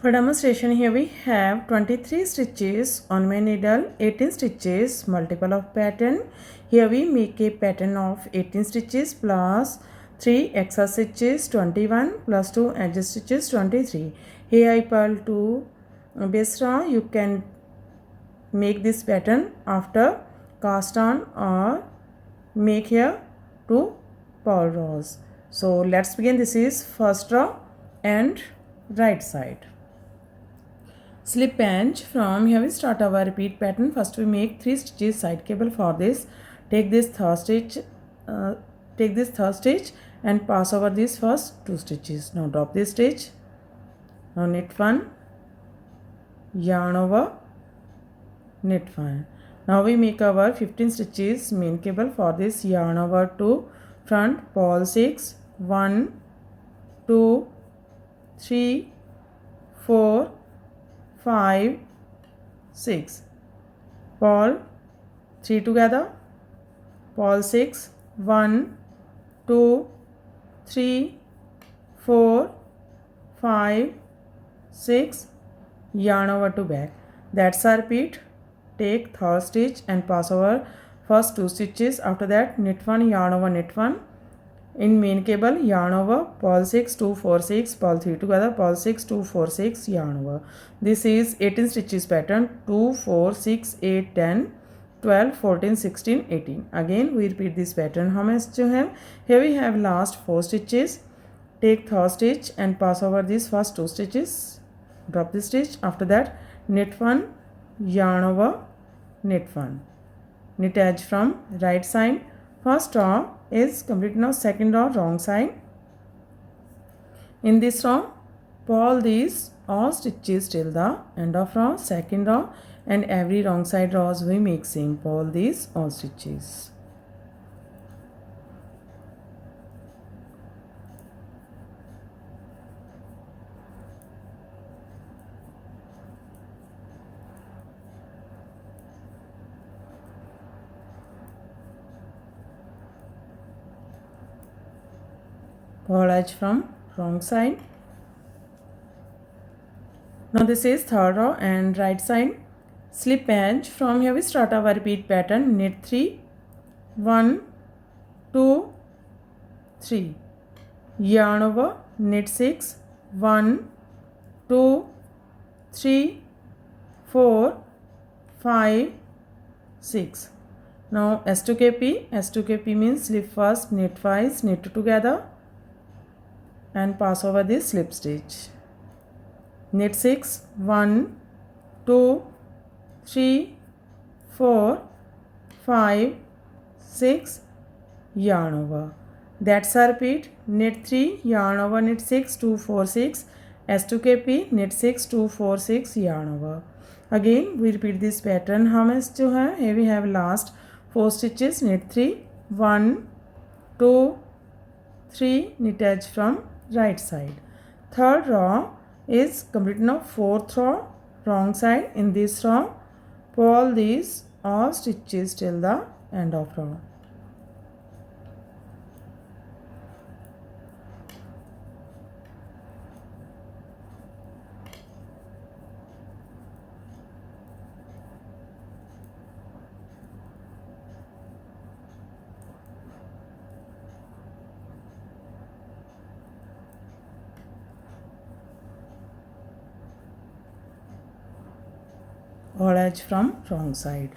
For demonstration, here we have 23 stitches on my needle, 18 stitches, multiple of pattern. Here we make a pattern of 18 stitches plus 3 extra stitches, 21 plus 2 edge stitches, 23. Here I purl 2 base row. You can make this pattern after cast on or make here 2 purl rows. So let's begin. This is first row and right side. Slip pinch. From here we start our repeat pattern. First we make 3 stitches side cable. For this take this third stitch and pass over these first 2 stitches. Now drop this stitch. Now knit 1, yarn over, knit 1. Now we make our 15 stitches main cable. For this yarn over to front, purl 6, 1, 2, 3, 4, 5, 6. Purl 3 together, purl 6, 1, 2, 3, 4, 5, 6, yarn over to back. That's our repeat. Take third stitch and pass over first 2 stitches. After that knit 1, yarn over, knit 1. In main cable, yarn over, purl 6, 2, 4, 6, purl 3 together, purl 6, 2, 4, 6, yarn over. This is 18 stitches pattern. 2, 4, 6, 8, 10, 12, 14, 16, 18. Again we repeat this pattern. How much you have? Here we have last 4 stitches. Take third stitch and pass over these first 2 stitches. Drop the stitch. After that knit 1, yarn over, knit 1. Knit edge from right side. First row is complete. Now second row wrong side. In this row purl these all stitches till the end of row, second row, and every wrong side rows we make same, purl these all stitches. Purl edge from wrong side. Now this is third row and right side. Slip edge. From here we start our repeat pattern. Knit 3, 1, 2, 3. Yarn over, knit 6, 1, 2, 3, 4, 5, 6. Now S2KP. S2KP means slip first, knit twice, knit together, and pass over this slip stitch. Knit 6, 1, 2, 3, 4, 5, 6, yarn over. That's our repeat. Knit 3, yarn over, knit 6, 2, 4, 6, S2KP, knit 6, 2, 4, 6, yarn over. Again we repeat this pattern. How much to have? Here we have last 4 stitches. Knit 3, 1, 2, 3, knit edge from right side. Third row is complete. Now fourth row wrong side. In this row purl these all stitches till the end of row. All edge from wrong side.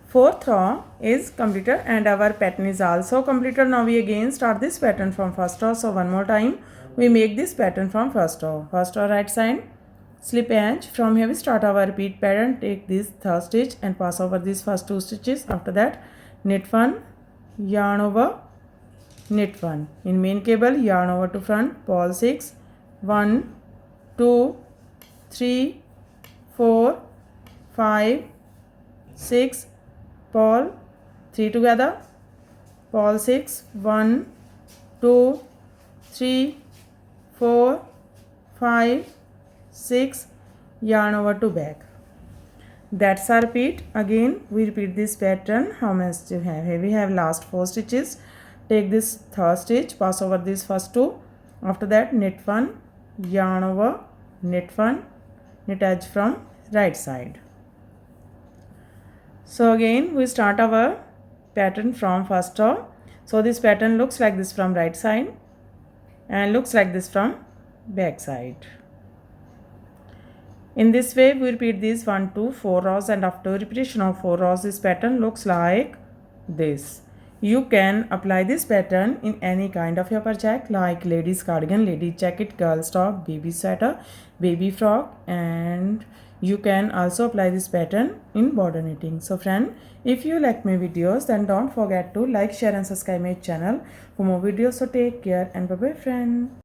Fourth row is completed and our pattern is also completed. Now we again start this pattern from first row. So one more time we make this pattern from first row. First row right side. Slip edge. From here we start our repeat pattern. Take this third stitch and pass over these first 2 stitches. After that knit 1, yarn over, knit 1. In main cable yarn over to front, purl 6, 1, 2, 3, 4, 5, 6, purl 3 together, purl 6, 1, 2, 3, 4, 5, 6, yarn over to back. That's our repeat. Again we repeat this pattern. How much do you have? Here we have last 4 stitches. Take this third stitch, pass over these first 2, After that, knit 1, yarn over, knit 1, knit edge from right side. So again we start our pattern from first row. So this pattern looks like this from right side and looks like this from back side. In this way we repeat these 1 to 4 rows, and after repetition of 4 rows this pattern looks like this. You can apply this pattern in any kind of your project like ladies cardigan, ladies jacket, girls top, baby sweater, baby frock, and you can also apply this pattern in border knitting. So friend, if you like my videos, then don't forget to like, share and subscribe my channel for more videos. So take care and bye bye friend.